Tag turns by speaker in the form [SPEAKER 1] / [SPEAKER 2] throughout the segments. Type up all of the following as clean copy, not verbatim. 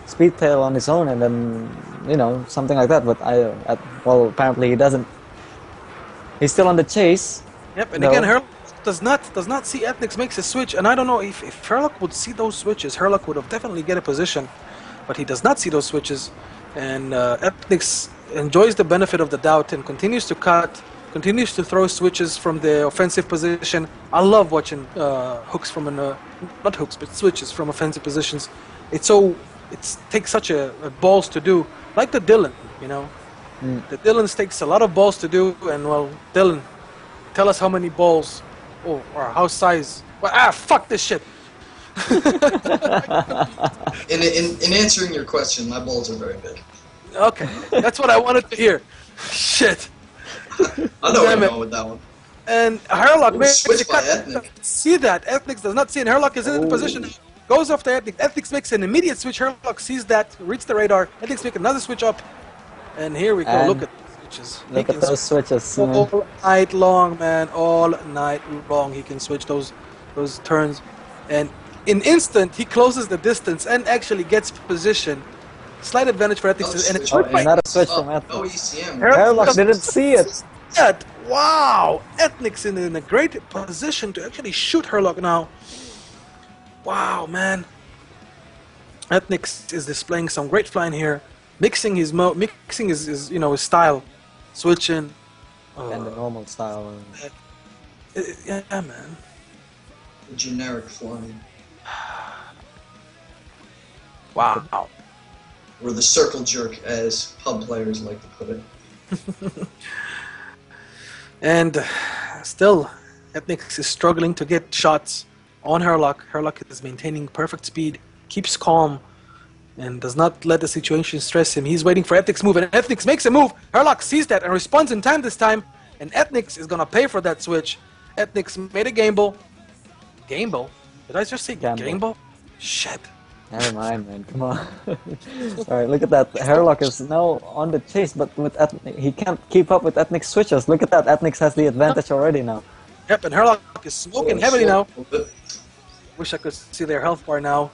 [SPEAKER 1] speed tail on his own, and then something like that. But well, apparently he doesn't. He's still on the chase.
[SPEAKER 2] Yep, and again, Herlock does not see Ethn1ckX makes a switch, and I don't know if Herlock would see those switches, Herlock would have definitely get a position, but he does not see those switches, and Ethn1ckX enjoys the benefit of the doubt and continues to cut, continues to throw switches from the offensive position. I love watching hooks from not hooks, but switches from offensive positions. It takes such a balls to do, like the Dylan, The Dylan takes a lot of balls to do, and well, Dylan, tell us how many balls, or how size. Well, fuck this shit.
[SPEAKER 3] In answering your question, my balls are very big.
[SPEAKER 2] Okay, that's what I wanted to hear. Shit.
[SPEAKER 3] I know where I'm going with that one.
[SPEAKER 2] And Herlock makes
[SPEAKER 3] switch by Ethn1ckX.
[SPEAKER 2] See that. Ethn1ckX does not see, and Herlock is in the position. Goes off the Ethn1ckX. Ethn1ckX makes an immediate switch. Herlock sees that, reads the radar. Ethn1ckX makes another switch up. And here we go.
[SPEAKER 1] And
[SPEAKER 2] look at the switches.
[SPEAKER 1] Look at those switches.
[SPEAKER 2] All night long, man. All night long. He can switch those turns. And in instant, he closes the distance and actually gets position. Slight advantage for Ethn1ckX. And it's
[SPEAKER 1] not a switch from Ethn1ckX.
[SPEAKER 3] No ECM.
[SPEAKER 1] Herlock didn't see it.
[SPEAKER 2] Wow! Ethn1ckX in a great position to actually shoot Herlock now. Wow, man. Ethn1ckX is displaying some great flying here. Mixing his his style, switching,
[SPEAKER 1] and the normal style.
[SPEAKER 2] Yeah, man.
[SPEAKER 3] The generic flying.
[SPEAKER 2] Wow.
[SPEAKER 3] Or the circle jerk, as pub players like to put it.
[SPEAKER 2] And still, Ethn1ckX is struggling to get shots on Herlock. Herlock is maintaining perfect speed, keeps calm, and does not let the situation stress him. He's waiting for Ethn1ckX move, and Ethn1ckX makes a move. Herlock sees that and responds in time this time, and Ethn1ckX is gonna pay for that switch. Ethn1ckX made a gamble. Gamble? Did I just say gamble? Shit.
[SPEAKER 1] Never mind, man. Come on. Alright, look at that. Herlock is now on the chase, but with he can't keep up with Ethn1ckX switches. Look at that. Ethn1ckX has the advantage already now.
[SPEAKER 2] Yep, and Herlock is smoking heavily now. Wish I could see their health bar now.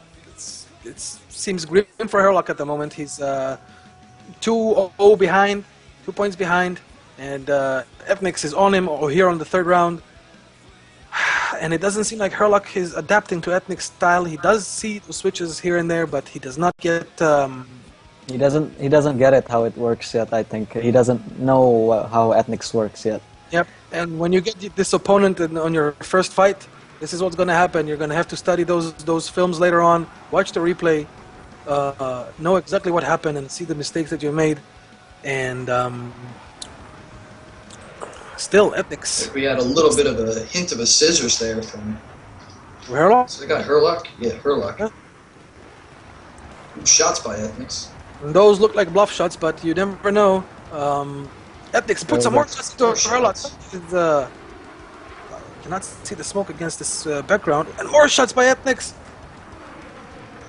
[SPEAKER 2] It seems grim for Herlock at the moment. He's 2-0 behind, 2 points behind, and Ethn1ckX is on him here on the third round. And it doesn't seem like Herlock is adapting to Ethn1ck's style. He does see the switches here and there, but he does not get.
[SPEAKER 1] He doesn't get it how it works yet. I think he doesn't know how Ethn1ck's works yet.
[SPEAKER 2] Yep. And when you get this opponent on your first fight, this is what's going to happen. You're going to have to study those films later on, watch the replay, know exactly what happened, and see the mistakes that you made. And still, Ethn1ck's.
[SPEAKER 3] We had a little bit of a hint of a scissors there from
[SPEAKER 2] Herlock.
[SPEAKER 3] So they got Herlock. Yeah, Herlock. Yeah. Shots by Ethn1ck's.
[SPEAKER 2] And those look like bluff shots, but you never know. Ethn1ck's put some more shots into Herlock. Cannot see the smoke against this background, and more shots by Ethn1ck's.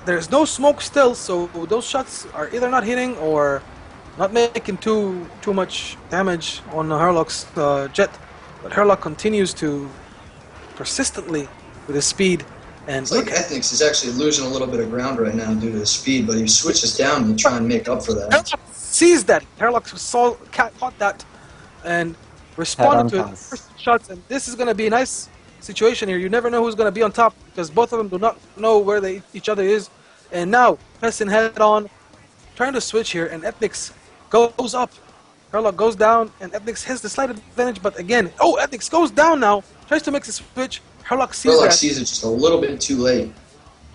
[SPEAKER 2] There's no smoke still, so those shots are either not hitting or not making too much damage on Herlock's jet. But Herlock continues to persistently with his speed. And
[SPEAKER 3] it's like Ethn1ck's is actually losing a little bit of ground right now due to his speed, but he switches down to try and make up for that.
[SPEAKER 2] Herlock sees that. Herlock caught that and responded to his first shots. And this is going to be a nice situation here. You never know who's going to be on top because both of them do not know where each other is. And now, pressing head on, trying to switch here, and Ethn1ck's goes up. Herlock goes down, and Ethn1ck's has the slight advantage, but again, Ethn1ck's goes down now, tries to make the switch. Herlock sees
[SPEAKER 3] Herlock
[SPEAKER 2] that.
[SPEAKER 3] sees it just a little bit too late.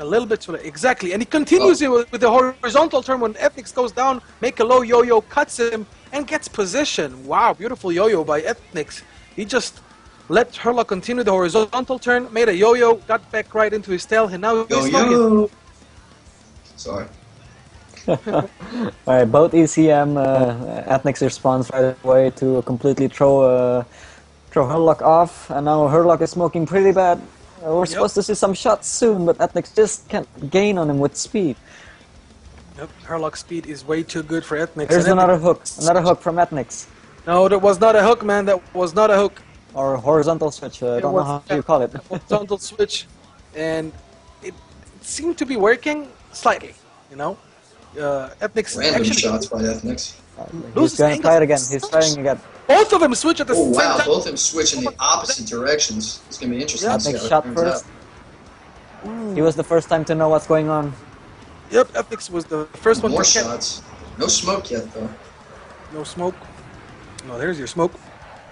[SPEAKER 2] A little bit too late, exactly. And he continues it with the horizontal turn when Ethn1ck's goes down, make a low yo-yo, cuts him, and gets position. Wow, beautiful yo-yo by Ethn1ck's. He just let Herlock continue the horizontal turn, made a yo-yo, got back right into his tail, and now he's smoking.
[SPEAKER 3] Sorry.
[SPEAKER 1] Alright, both ECM, Ethn1ck's responds right away to completely throw Herlock off, and now Herlock is smoking pretty bad. We're supposed to see some shots soon, but Ethn1ck's just can't gain on him with speed.
[SPEAKER 2] Yep, Herlock's speed is way too good for Ethn1ck's.
[SPEAKER 1] There's another hook from Ethn1ck's.
[SPEAKER 2] No, that was not a hook, man. That was not a hook.
[SPEAKER 1] Or horizontal switch. I don't know how you call it.
[SPEAKER 2] Horizontal switch, and it seemed to be working slightly, Ethnic's
[SPEAKER 3] Random
[SPEAKER 2] actually
[SPEAKER 3] shots by Ethnics.
[SPEAKER 1] He's going to try it again. He's trying again.
[SPEAKER 2] both of them switch at the
[SPEAKER 3] Oh
[SPEAKER 2] same
[SPEAKER 3] wow,
[SPEAKER 2] time.
[SPEAKER 3] both of them switch in the opposite directions. It's gonna be interesting to see
[SPEAKER 1] Ethnic
[SPEAKER 3] how it
[SPEAKER 1] shot
[SPEAKER 3] turns
[SPEAKER 1] first.
[SPEAKER 3] out.
[SPEAKER 1] He was the first time to know what's going on.
[SPEAKER 2] Yep, Ethnics was the first one
[SPEAKER 3] More
[SPEAKER 2] to catch.
[SPEAKER 3] shots. No smoke yet though.
[SPEAKER 2] No smoke. No, there's your smoke.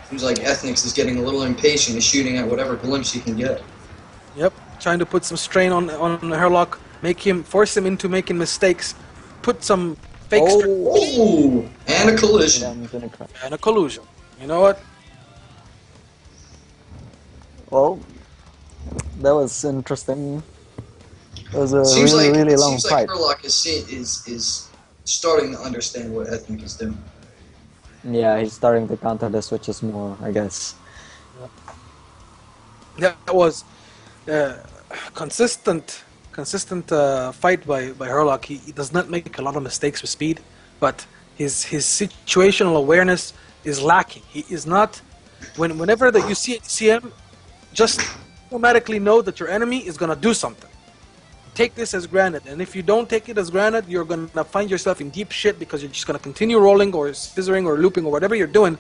[SPEAKER 3] Seems like Ethnics is getting a little impatient, is shooting at whatever glimpse he can get.
[SPEAKER 2] Yep, trying to put some strain on Herlock, force him into making mistakes, put some fake strain.
[SPEAKER 3] Oh, and a collision.
[SPEAKER 2] And a collusion. You know what?
[SPEAKER 1] Well, that was interesting. It was a
[SPEAKER 3] Seems
[SPEAKER 1] really,
[SPEAKER 3] like
[SPEAKER 1] really
[SPEAKER 3] it
[SPEAKER 1] long
[SPEAKER 3] seems
[SPEAKER 1] fight.
[SPEAKER 3] like Herlock is starting to understand what Ethnic is doing.
[SPEAKER 1] Yeah, he's starting to counter the switches more, I guess.
[SPEAKER 2] Yeah, that was consistent fight by Herlock. He does not make a lot of mistakes with speed, but his situational awareness is lacking. He is not. Whenever that you see him, just automatically know that your enemy is gonna do something. Take this as granted, and if you don't take it as granted, you're gonna find yourself in deep shit because you're just gonna continue rolling or scissoring or looping or whatever you're doing,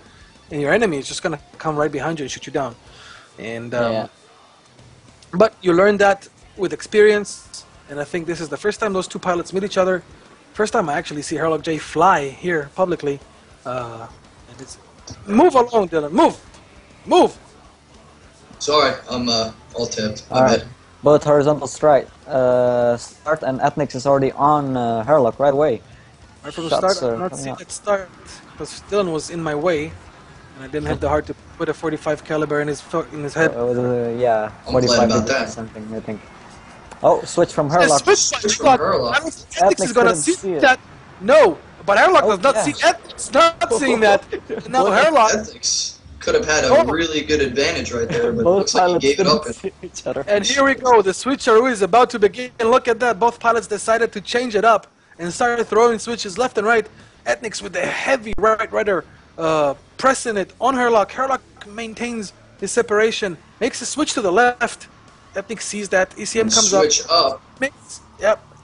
[SPEAKER 2] and your enemy is just gonna come right behind you and shoot you down. And
[SPEAKER 1] Yeah.
[SPEAKER 2] but you learn that with experience, and I think this is the first time those two pilots meet each other. First time I actually see Herlock J fly here publicly. And it's, move along, Dylan. Move.
[SPEAKER 3] Sorry, I'm all tipped. My
[SPEAKER 1] Alright,
[SPEAKER 3] bad.
[SPEAKER 1] both horizontal strike. Start and Ethnics is already on Herlock right away.
[SPEAKER 2] Right from the
[SPEAKER 1] Shots
[SPEAKER 2] start, I
[SPEAKER 1] are
[SPEAKER 2] did not
[SPEAKER 1] coming
[SPEAKER 2] see
[SPEAKER 1] up.
[SPEAKER 2] that start because Dylan was in my way, and I didn't have the heart to put a 45 caliber in his head.
[SPEAKER 1] It was, yeah,
[SPEAKER 3] I'm glad
[SPEAKER 1] 45
[SPEAKER 3] about
[SPEAKER 1] degrees
[SPEAKER 3] that.
[SPEAKER 1] or something, I think. Oh, switch from
[SPEAKER 2] The
[SPEAKER 1] Herlock.
[SPEAKER 2] switch
[SPEAKER 3] from
[SPEAKER 2] by
[SPEAKER 3] Herlock.
[SPEAKER 2] I don't think Ethnics
[SPEAKER 1] Ethnics
[SPEAKER 2] is gonna
[SPEAKER 1] couldn't
[SPEAKER 2] see
[SPEAKER 1] see it.
[SPEAKER 2] that. No, but Herlock
[SPEAKER 1] Oh,
[SPEAKER 2] does not
[SPEAKER 1] yeah.
[SPEAKER 2] see Ethnics not seeing that. And now
[SPEAKER 1] Both
[SPEAKER 2] Herlock,
[SPEAKER 3] Ethics could have had a
[SPEAKER 2] Oh.
[SPEAKER 3] really good advantage right there, but it
[SPEAKER 1] Both
[SPEAKER 3] looks like he
[SPEAKER 1] pilots
[SPEAKER 3] gave it
[SPEAKER 1] couldn't
[SPEAKER 3] up.
[SPEAKER 1] see each other.
[SPEAKER 2] and here we go. The switcheroo is about to begin. Look at that. Both pilots decided to change it up and started throwing switches left and right. Ethnics with the heavy rider pressing it on Herlock. Herlock maintains his separation, makes a switch to the left. Ethnic sees that. ECM comes up.
[SPEAKER 3] Switch up.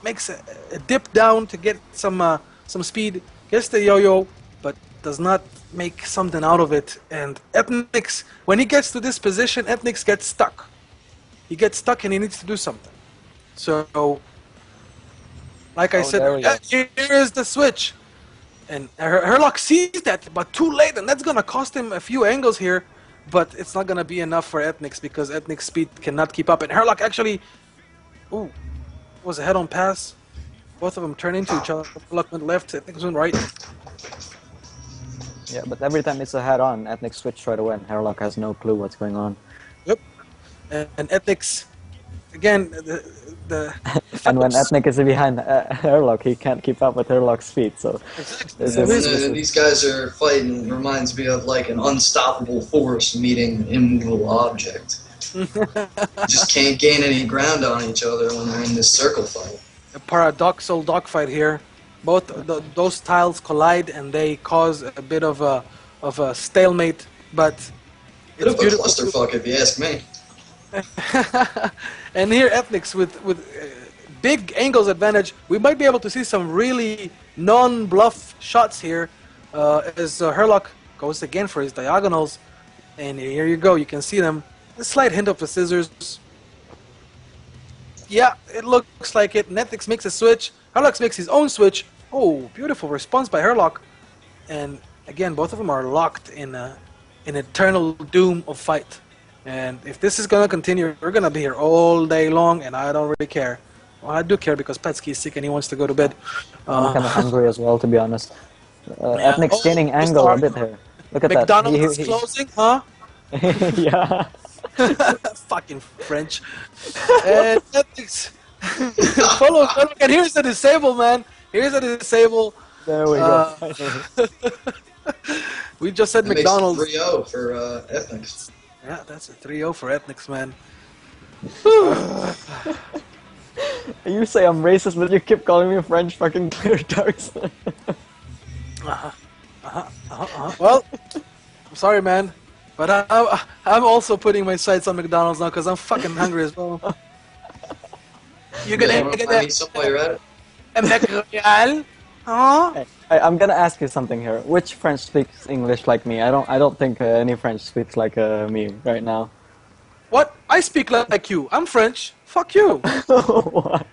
[SPEAKER 2] Makes a dip down to get some speed. Gets the yo-yo, but does not make something out of it. And Ethnics, when he gets to this position, Ethnics gets stuck. He gets stuck and he needs to do something. So, like I
[SPEAKER 1] Oh,
[SPEAKER 2] said,
[SPEAKER 1] there we go.
[SPEAKER 2] here is the switch. And Herlock sees that, but too late, and that's gonna cost him a few angles here. But it's not gonna be enough for Ethnics because Ethnics' speed cannot keep up. And Herlock actually, was a head-on pass. Both of them turn into each other. Herlock went left, Ethnics went right.
[SPEAKER 1] Yeah, but every time it's a head-on, Ethnics switch right away and Herlock has no clue what's going on.
[SPEAKER 2] Yep. And Ethnics, again, the
[SPEAKER 1] And when Ethnic is behind Herlock, he can't keep up with Herlock's speed, so... This is-
[SPEAKER 3] These guys are fighting. It reminds me of like an unstoppable force meeting an immovable object. Just can't gain any ground on each other when they're in this circle fight.
[SPEAKER 2] a paradoxal dogfight here. Both those tiles collide and they cause a bit of a stalemate, but
[SPEAKER 3] Bit
[SPEAKER 2] it's
[SPEAKER 3] of a
[SPEAKER 2] beautiful.
[SPEAKER 3] clusterfuck, if you ask me.
[SPEAKER 2] And here, Ethnics with big angles advantage. We might be able to see some really non-bluff shots here as Herlock goes again for his diagonals. And here you go. You can see them. A slight hint of the scissors. Yeah, it looks like it. Ethnics makes a switch. Herlock makes his own switch. Oh, beautiful response by Herlock. And again, both of them are locked in an eternal doom of fight. And if this is going to continue, we're going to be here all day long, and I don't really care. Well, I do care because Petsky is sick and he wants to go to bed.
[SPEAKER 1] I'm kind of hungry as well, to be honest.
[SPEAKER 2] Yeah.
[SPEAKER 1] Ethnic's
[SPEAKER 2] Oh,
[SPEAKER 1] gaining
[SPEAKER 2] it's
[SPEAKER 1] angle a
[SPEAKER 2] hard.
[SPEAKER 1] bit here. Look at
[SPEAKER 2] McDonald's
[SPEAKER 1] that.
[SPEAKER 2] is closing, huh?
[SPEAKER 1] Yeah.
[SPEAKER 2] Fucking French. And Ethnics follow. And here's the disable, man. Here's the disable.
[SPEAKER 1] There we go. finally.
[SPEAKER 2] We just said
[SPEAKER 3] That
[SPEAKER 2] McDonald's.
[SPEAKER 3] makes it 3-0 for Ethnics.
[SPEAKER 2] Yeah, that's a 3-0 for Ethnics, man.
[SPEAKER 1] You say I'm racist, but you keep calling me French fucking clear darks.
[SPEAKER 2] Well, I'm sorry, man, but I'm also putting my sights on McDonald's now because I'm fucking hungry as well. You're
[SPEAKER 3] You
[SPEAKER 2] gonna
[SPEAKER 3] want to
[SPEAKER 2] get
[SPEAKER 3] find me
[SPEAKER 2] that.
[SPEAKER 3] somewhere you're at it?
[SPEAKER 2] Mec Royal? Huh?
[SPEAKER 1] Hey, I'm gonna ask you something here. Which French speaks English like me? I don't think any French speaks like me right now.
[SPEAKER 2] What? I speak like you. I'm French. Fuck you.
[SPEAKER 1] What?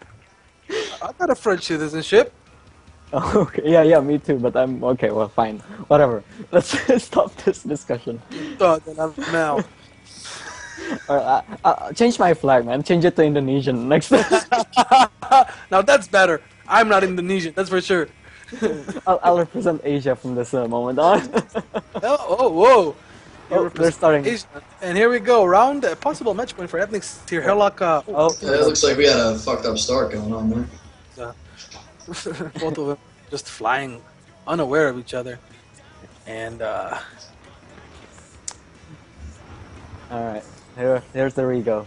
[SPEAKER 2] I got a French citizenship.
[SPEAKER 1] Okay, yeah, me too. But I'm okay. Well, fine, whatever. Let's stop this discussion.
[SPEAKER 2] Thought that I'm now.
[SPEAKER 1] Change my flag, man. Change it to Indonesian next time.
[SPEAKER 2] Now that's better. I'm not Indonesian, that's for sure.
[SPEAKER 1] I'll represent Asia from this moment on.
[SPEAKER 2] Whoa.
[SPEAKER 1] They're starting.
[SPEAKER 2] Asia. And here we go. Round possible match point for Ethnics here. Herlock.
[SPEAKER 1] Oh,
[SPEAKER 3] Yeah, it looks like we had a fucked up start going on there.
[SPEAKER 2] Both of them just flying, unaware of each other. And
[SPEAKER 1] all right. Here's the Rego.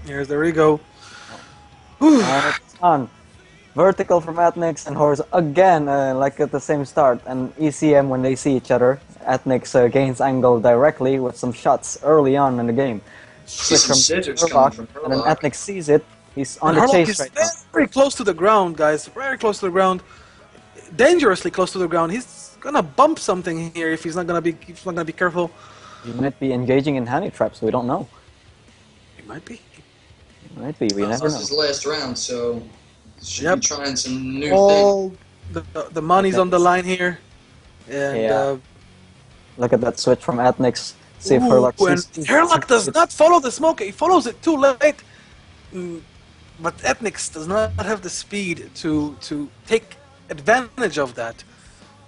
[SPEAKER 2] here's the Rego.
[SPEAKER 1] It's on. Vertical from Ethnics and Horse again, like at the same start. And ECM, when they see each other, Ethnics gains angle directly with some shots early on in the game. Switch from Herlock, and then Ethnics sees it. He's on the chase right now.
[SPEAKER 2] Very close to the ground, guys. Very close to the ground. Dangerously close to the ground. He's gonna bump something here if he's not gonna be careful.
[SPEAKER 1] He might be engaging in honey traps. We don't know.
[SPEAKER 2] He might be.
[SPEAKER 1] Might be. We never
[SPEAKER 3] This
[SPEAKER 1] know.
[SPEAKER 3] is the last round, so should be trying some new
[SPEAKER 2] All
[SPEAKER 3] things.
[SPEAKER 2] the money's on the line here. And
[SPEAKER 1] Yeah. Look at that switch from Ethnics. See if
[SPEAKER 2] ooh,
[SPEAKER 1] Herlock
[SPEAKER 2] and
[SPEAKER 1] sees.
[SPEAKER 2] Herlock does not follow the smoke. He follows it too late. But Ethnics does not have the speed to take advantage of that.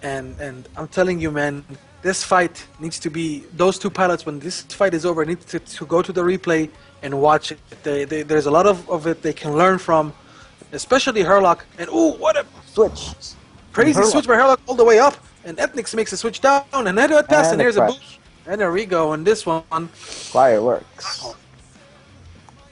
[SPEAKER 2] And I'm telling you, man, this fight needs to be, those two pilots, when this fight is over, need to go to the replay and watch it. There's a lot of it they can learn from, especially Herlock. And ooh, what a
[SPEAKER 1] Switch.
[SPEAKER 2] crazy switch by Herlock all the way up. And Ethnics makes a switch down, and then a pass, and here's a boost. And there we go, and this one.
[SPEAKER 1] Fireworks.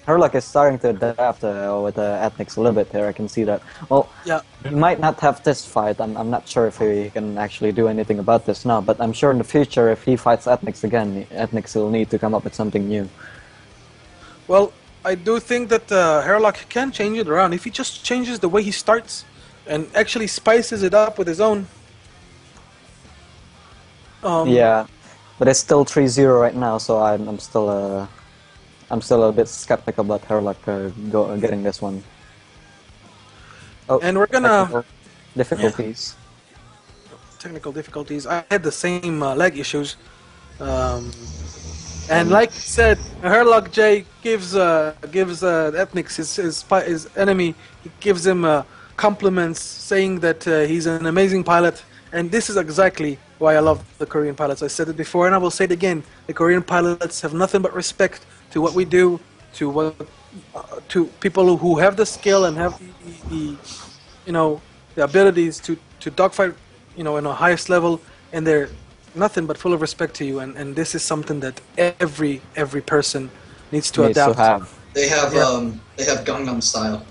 [SPEAKER 1] Herlock is starting to adapt with Ethnics a little bit here. I can see that. Well,
[SPEAKER 2] Yeah.
[SPEAKER 1] he might not have this fight. I'm not sure if he can actually do anything about this now. But I'm sure in the future, if he fights Ethnics again, Ethnics will need to come up with something new.
[SPEAKER 2] Well, I do think that Herlock can change it around if he just changes the way he starts and actually spices it up with his own.
[SPEAKER 1] Yeah, but it's still 3-0 right now, so I'm still a bit skeptical about Herlock getting this one. Oh,
[SPEAKER 2] And we're gonna
[SPEAKER 1] difficulties.
[SPEAKER 2] technical difficulties. I had the same leg issues, and like I said, Herlock J gives Ethnics his enemy. He gives him compliments, saying that he's an amazing pilot. And this is exactly why I love the Korean pilots. I said it before, and I will say it again. The Korean pilots have nothing but respect to what we do, to people who have the skill and have the abilities to dogfight, in the highest level, and they're nothing but full of respect to you. And this is something that every person needs to adapt.
[SPEAKER 3] They have Gangnam Style.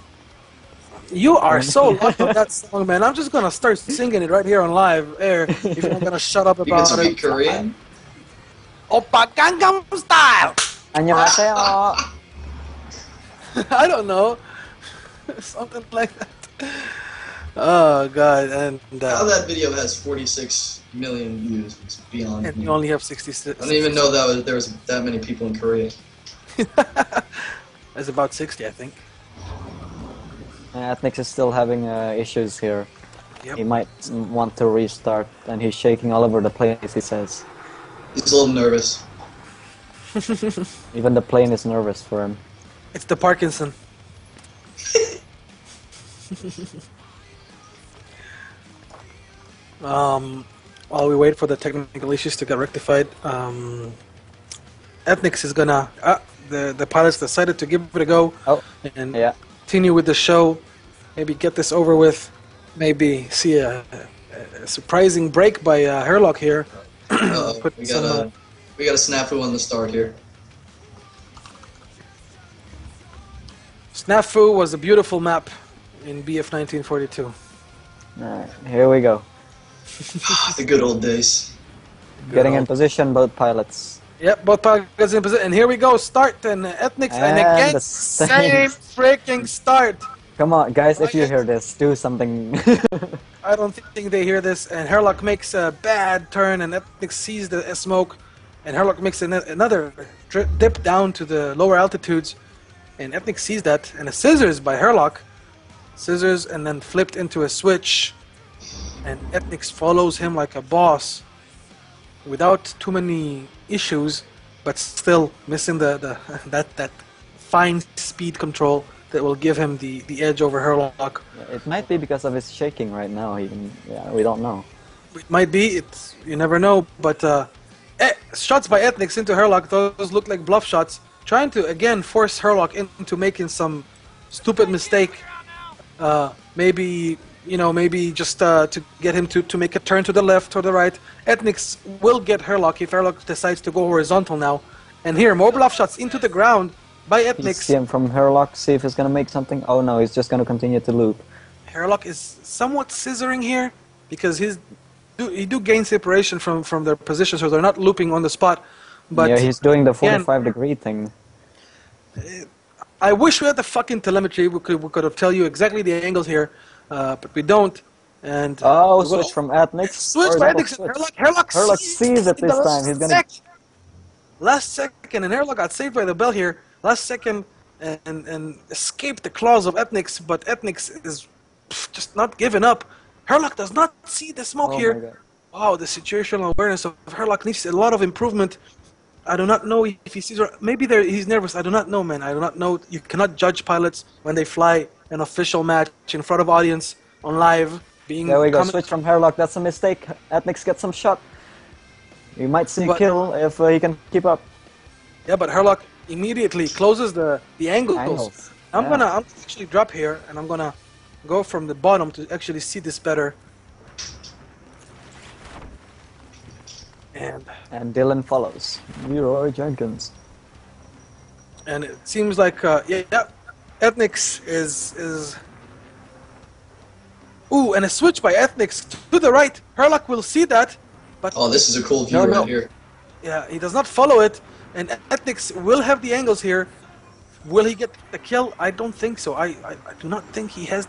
[SPEAKER 2] You are so lucky with that song, man. I'm just gonna start singing it right here on live air if you're not gonna shut up
[SPEAKER 3] You can
[SPEAKER 2] about
[SPEAKER 3] speak
[SPEAKER 2] it.
[SPEAKER 3] Korean?
[SPEAKER 2] Oppa Gangnam Style!
[SPEAKER 1] 안녕하세요.
[SPEAKER 2] I don't know. Something like that. Oh, God. And
[SPEAKER 3] How that video has 46 million views is beyond
[SPEAKER 2] and
[SPEAKER 3] me.
[SPEAKER 2] you only have 66.
[SPEAKER 3] I didn't even know there was that many people in Korea.
[SPEAKER 2] There's about 60, I think.
[SPEAKER 1] Ethnics is still having issues here.
[SPEAKER 2] Yep.
[SPEAKER 1] He might want to restart, and he's shaking all over the place, he says.
[SPEAKER 3] He's a little nervous.
[SPEAKER 1] Even the plane is nervous for him.
[SPEAKER 2] It's the Parkinson. While we wait for the technical issues to get rectified, Ethnics is gonna... the pilots decided to give it a go and continue with the show. Maybe get this over with. Maybe see a surprising break by Herlock here.
[SPEAKER 3] We got a snafu on the start here.
[SPEAKER 2] Snafu was a beautiful map in BF 1942.
[SPEAKER 1] Alright, here we go.
[SPEAKER 3] The good old days.
[SPEAKER 1] Getting in position, both pilots.
[SPEAKER 2] Yep, both pilots in position. And here we go, start, and Ethnics, and again,
[SPEAKER 1] the
[SPEAKER 2] same freaking start.
[SPEAKER 1] Come on, guys, if you hear this, do something.
[SPEAKER 2] I don't think they hear this, and Herlock makes a bad turn, and Ethnic sees the smoke, and Herlock makes another dip down to the lower altitudes, and Ethnic sees that, and a scissors by Herlock, scissors, and then flipped into a switch, and Ethnic follows him like a boss, without too many issues, but still missing that fine speed control that will give him the edge over Herlock.
[SPEAKER 1] It might be because of his shaking right now. Even we don't know.
[SPEAKER 2] It might be. You never know. But shots by Ethnics into Herlock, those look like bluff shots, trying to again force Herlock into making some stupid mistake. Maybe just to get him to make a turn to the left or the right. Ethnics will get Herlock if Herlock decides to go horizontal now. And here, more bluff shots into the ground by Ethnics.
[SPEAKER 1] See him from Herlock, see if he's gonna make something. Oh no, he's just gonna continue to loop.
[SPEAKER 2] Herlock is somewhat scissoring here because he do gain separation from their position, so they're not looping on the spot. But
[SPEAKER 1] yeah, he's doing the 45-degree thing.
[SPEAKER 2] I wish we had the fucking telemetry. We could have tell you exactly the angles here, but we don't. And
[SPEAKER 1] switch from Ethnics.
[SPEAKER 2] Switch by Ethnics. Herlock
[SPEAKER 1] sees it this time. He's gonna.
[SPEAKER 2] Last second, and Herlock got saved by the bell here. Last second, and escaped the claws of Ethnics, but Ethnics is just not giving up. Herlock does not see the smoke here. Wow, the situational awareness of Herlock needs a lot of improvement. I do not know if he sees, or maybe he's nervous. I do not know, man. I do not know. You cannot judge pilots when they fly an official match in front of audience on live.
[SPEAKER 1] There we go. Switch from Herlock. That's a mistake. Ethnics gets some shot. You might see kill if he can keep up.
[SPEAKER 2] Yeah, but Herlock immediately closes the angles. I'm gonna actually drop here, and I'm gonna go from the bottom to actually see this better.
[SPEAKER 1] And Dylan follows. Leroy Jenkins.
[SPEAKER 2] And it seems like Ethnics is. Ooh, and a switch by Ethnics to the right. Herlock will see that, but
[SPEAKER 3] this is a cool view right here.
[SPEAKER 2] Yeah, he does not follow it. And Ethnics will have the angles here. Will he get the kill? I don't think so. I do not think he has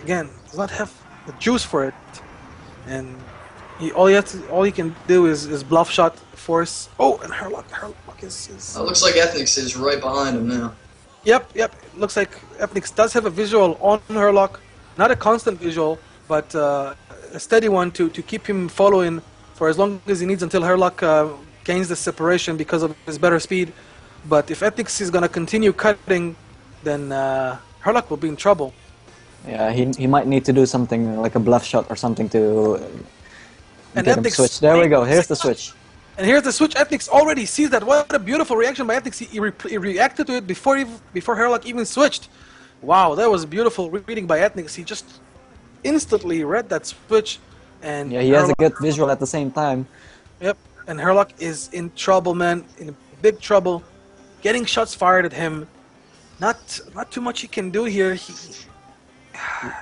[SPEAKER 2] again, does not have the juice for it. And all he can do is bluff shot, force. Oh, and Herlock is.
[SPEAKER 3] It looks like Ethnics is right behind him now.
[SPEAKER 2] Yep. It looks like Ethnics does have a visual on Herlock, not a constant visual, but a steady one to keep him following for as long as he needs until Herlock gains the separation because of his better speed. But if Ethnics is gonna continue cutting, then Herlock will be in trouble.
[SPEAKER 1] Yeah, he might need to do something like a bluff shot or something to get him switch. There we go. Here's the switch.
[SPEAKER 2] And here's the switch. Ethnics already sees that. What a beautiful reaction by Ethnics. He reacted to it before Herlock even switched. Wow, that was beautiful reading by Ethnics. He just instantly read that switch. And
[SPEAKER 1] yeah, he has a good visual at the same time.
[SPEAKER 2] Yep, and Herlock is in trouble, man. In big trouble. Getting shots fired at him. Not too much he can do here.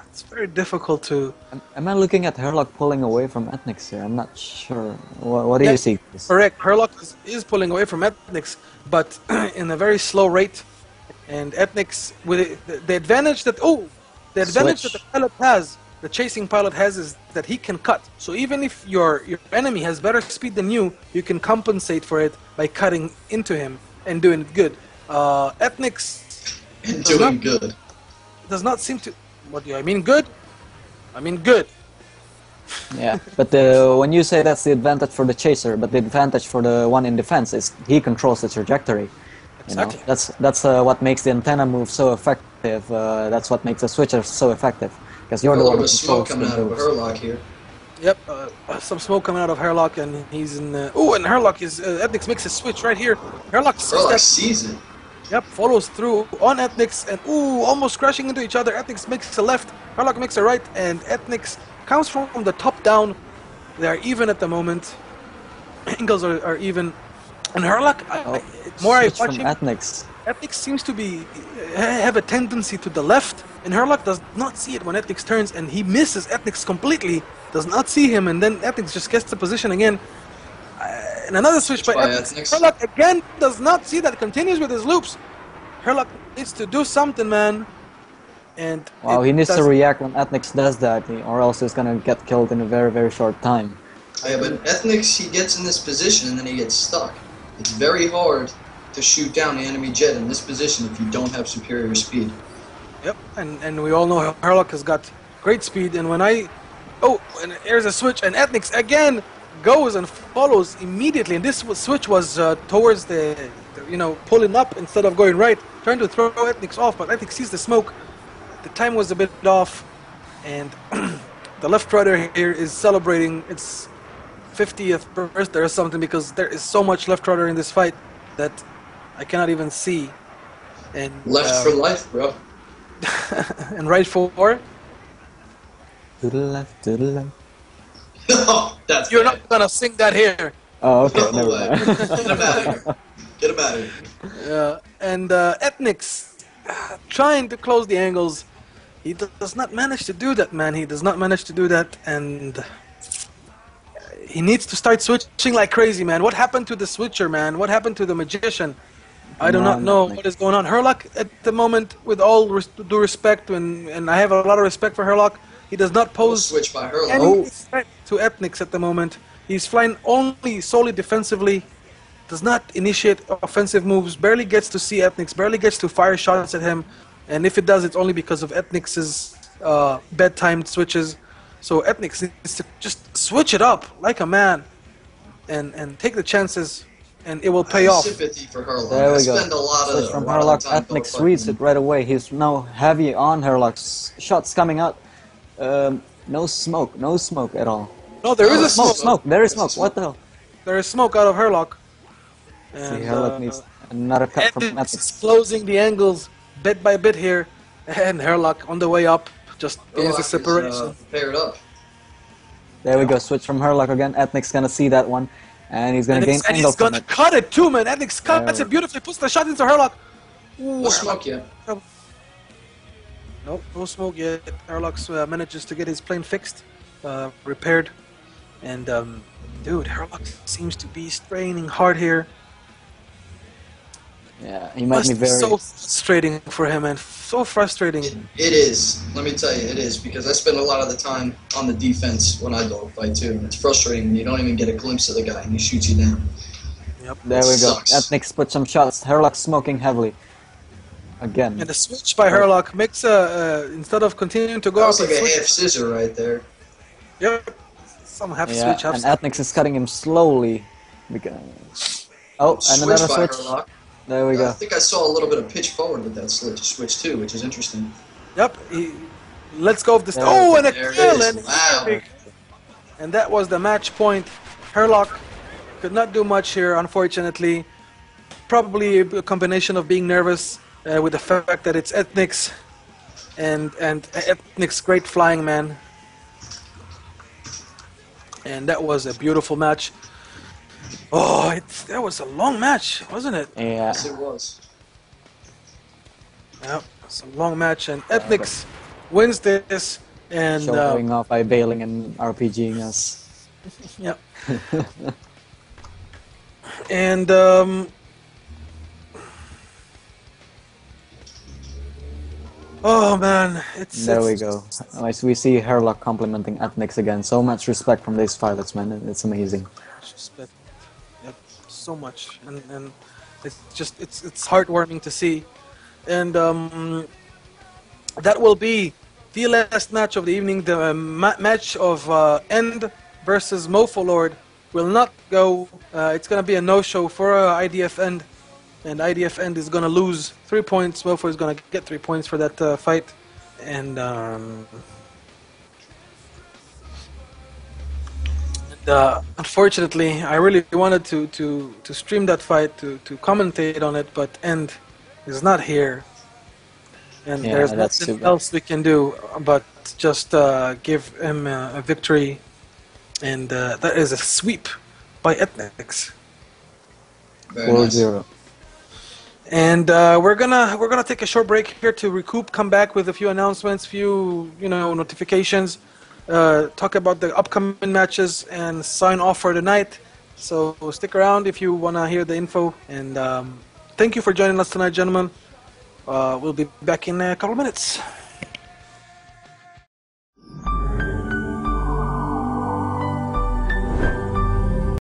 [SPEAKER 2] It's very difficult to...
[SPEAKER 1] Am I looking at Herlock pulling away from Ethnics here? I'm not sure. What do you see?
[SPEAKER 2] Correct. Herlock is pulling away from Ethnics, but in a very slow rate. And Ethnics, with the advantage that... the advantage that the pilot has, the chasing pilot has, is that he can cut. So even if your enemy has better speed than you can compensate for it by cutting into him and doing it good. Ethnics...
[SPEAKER 3] doing good.
[SPEAKER 2] Does not seem to... What do I mean good? I mean good.
[SPEAKER 1] Yeah, but when you say that's the advantage for the chaser, but the advantage for the one in defense is he controls the trajectory.
[SPEAKER 2] Exactly.
[SPEAKER 1] You know? That's what makes the antenna move so effective. That's what makes the switcher so effective. Because you're the one who controls
[SPEAKER 3] smoke coming out of Herlock here.
[SPEAKER 2] Yep, some smoke coming out of Herlock, and he's in. And Herlock is. Ethnics makes a switch right here. Herlock
[SPEAKER 3] sees it.
[SPEAKER 2] Yep, follows through on Ethnics, and almost crashing into each other. Ethnics makes a left, Herlock makes a right, and Ethnics comes from the top down. They are even at the moment. Angles are even. And Herlock, more I watch him,
[SPEAKER 1] Ethnics
[SPEAKER 2] seems to have a tendency to the left, and Herlock does not see it when Ethnics turns, and he misses Ethnics completely, does not see him, and then Ethnics just gets the position again. And another switch by Ethnics. Herlock again does not see that, continues with his loops. Herlock needs to do something, man. and
[SPEAKER 1] Wow, he
[SPEAKER 2] it
[SPEAKER 1] needs to
[SPEAKER 2] does-
[SPEAKER 1] react when Ethnics does that, or else he's gonna get killed in a very, very short time.
[SPEAKER 3] Yeah, but Ethnics, he gets in this position and then he gets stuck. It's very hard to shoot down the enemy jet in this position if you don't have superior speed.
[SPEAKER 2] Yep, and we all know Herlock has got great speed, and when and there's a switch, and Ethnics again goes and follows immediately, and this switch was towards pulling up instead of going right, trying to throw Ethnics off, but Ethnics sees the smoke. The time was a bit off, and the left rudder here is celebrating its 50th birthday or something, because there is so much left rudder in this fight that I cannot even see. And
[SPEAKER 3] Left for life, bro.
[SPEAKER 2] and right for
[SPEAKER 1] To the left, to the left.
[SPEAKER 3] Oh, that's
[SPEAKER 2] you're
[SPEAKER 3] bad.
[SPEAKER 2] not gonna sing that here.
[SPEAKER 1] Oh, okay,
[SPEAKER 3] No
[SPEAKER 1] never
[SPEAKER 3] way.
[SPEAKER 1] mind.
[SPEAKER 3] Get him out of here. Get him out of here.
[SPEAKER 2] And Ethnics trying to close the angles. He does not manage to do that, man. He does not manage to do that, and he needs to start switching like crazy, man. What happened to the switcher, man? What happened to the magician? I do not know what is going on. Herlock, at the moment, with all due respect, and I have a lot of respect for Herlock, he does not pose
[SPEAKER 3] Switch by Herlock.
[SPEAKER 2] any threat to Ethnics at the moment. He's flying only solely defensively, does not initiate offensive moves, barely gets to see Ethnics, barely gets to fire shots at him, and if it does, it's only because of Ethnics' bed-timed switches. So Ethnics needs to just switch it up like a man, and take the chances, and it will pay off.
[SPEAKER 3] Sympathy for Herlock.
[SPEAKER 1] There
[SPEAKER 3] I
[SPEAKER 1] we go.
[SPEAKER 3] spend a lot
[SPEAKER 1] Switch
[SPEAKER 3] of
[SPEAKER 1] from
[SPEAKER 3] a lot of
[SPEAKER 1] Herlock,
[SPEAKER 3] time
[SPEAKER 1] Ethnics
[SPEAKER 3] dogfighting
[SPEAKER 1] reads
[SPEAKER 3] him.
[SPEAKER 1] it right away. He's now heavy on Herlock's shots coming out. No smoke at all.
[SPEAKER 2] No, there is
[SPEAKER 3] Oh,
[SPEAKER 2] a
[SPEAKER 1] Smoke,
[SPEAKER 2] smoke.
[SPEAKER 1] smoke, there is
[SPEAKER 3] There's
[SPEAKER 1] smoke, what the hell?
[SPEAKER 2] There is smoke out of Herlock.
[SPEAKER 1] See,
[SPEAKER 2] And,
[SPEAKER 1] Herlock needs another cut from
[SPEAKER 2] Ethnics is
[SPEAKER 1] Ethnics.
[SPEAKER 2] closing the angles bit by bit here, and Herlock on the way up just gains the
[SPEAKER 3] Herlock is,
[SPEAKER 2] separation.
[SPEAKER 3] paired up.
[SPEAKER 1] There we go, switch from Herlock again. Ethnic's gonna see that one, and he's gonna gain
[SPEAKER 2] And
[SPEAKER 1] angle
[SPEAKER 2] he's
[SPEAKER 1] from
[SPEAKER 2] gonna
[SPEAKER 1] it.
[SPEAKER 2] cut it too, man. Ethnics cuts
[SPEAKER 1] There
[SPEAKER 2] it beautifully, puts the shot into Herlock. Ooh,
[SPEAKER 3] No smoke yet.
[SPEAKER 2] Nope, no smoke yet. Herlock manages to get his plane fixed, repaired, and dude, Herlock seems to be straining hard here.
[SPEAKER 1] Yeah, he might
[SPEAKER 2] Must
[SPEAKER 1] be
[SPEAKER 2] be
[SPEAKER 1] very...
[SPEAKER 2] so frustrating for him, man. So frustrating.
[SPEAKER 3] It is. Let me tell you, it is, because I spend a lot of the time on the defense when I dogfight too, and it's frustrating when you don't even get a glimpse of the guy and he shoots you down.
[SPEAKER 2] Yep.
[SPEAKER 1] There we go.
[SPEAKER 3] Sucks.
[SPEAKER 1] Ethnics put some shots. Herlock's smoking heavily. Again.
[SPEAKER 2] And the switch by Herlock makes instead of continuing to go
[SPEAKER 3] That
[SPEAKER 2] out,
[SPEAKER 3] was like
[SPEAKER 2] he
[SPEAKER 3] a
[SPEAKER 2] switches.
[SPEAKER 3] half scissor right there.
[SPEAKER 2] Yep. Some half
[SPEAKER 1] Yeah,
[SPEAKER 2] switch, half
[SPEAKER 1] and Ethnics is cutting him slowly. Oh, and
[SPEAKER 3] Switch
[SPEAKER 1] another
[SPEAKER 3] by
[SPEAKER 1] switch.
[SPEAKER 3] Herlock.
[SPEAKER 1] There we
[SPEAKER 3] I
[SPEAKER 1] go.
[SPEAKER 3] think I saw a little bit of pitch forward with that switch too, which is interesting.
[SPEAKER 2] Yep. He lets go of the.
[SPEAKER 1] There
[SPEAKER 2] Oh, and a
[SPEAKER 3] There it
[SPEAKER 2] kill!
[SPEAKER 3] is.
[SPEAKER 2] And,
[SPEAKER 3] Wow.
[SPEAKER 2] and that was the match point. Herlock could not do much here, unfortunately. Probably a combination of being nervous with the fact that it's Ethnics, and Ethnics great flying man. And that was a beautiful match. Oh, that was a long match, wasn't it?
[SPEAKER 1] Yeah.
[SPEAKER 3] Yes, it was.
[SPEAKER 2] Yeah, it's a long match, and Ethnics wins this, and
[SPEAKER 1] Showing off by bailing and RPGing us.
[SPEAKER 2] yeah. And oh man,
[SPEAKER 1] There we go. Nice. We see Herlock complimenting Ethnics again. So much respect from these pilots, man. It's amazing.
[SPEAKER 2] Respect. Yep, so much, and it's just it's heartwarming to see, and that will be the last match of the evening. The match of End versus Mofo Lord will not go. It's gonna be a no-show for IDF End, and IDF End is gonna lose 3 points. Mofo is gonna get 3 points for that fight, and. Unfortunately, I really wanted to stream that fight, to commentate on it, but End is not here. And
[SPEAKER 1] Yeah,
[SPEAKER 2] there's
[SPEAKER 1] that's
[SPEAKER 2] nothing
[SPEAKER 1] too bad.
[SPEAKER 2] else we can do but just give him a victory. And that is a sweep by Ethnics.
[SPEAKER 3] Very nice.
[SPEAKER 1] 4-0.
[SPEAKER 2] And we're gonna take a short break here to recoup, come back with a few announcements, few notifications. Talk about the upcoming matches and sign off for the night. So stick around if you want to hear the info. And thank you for joining us tonight, gentlemen. We'll be back in a couple of minutes.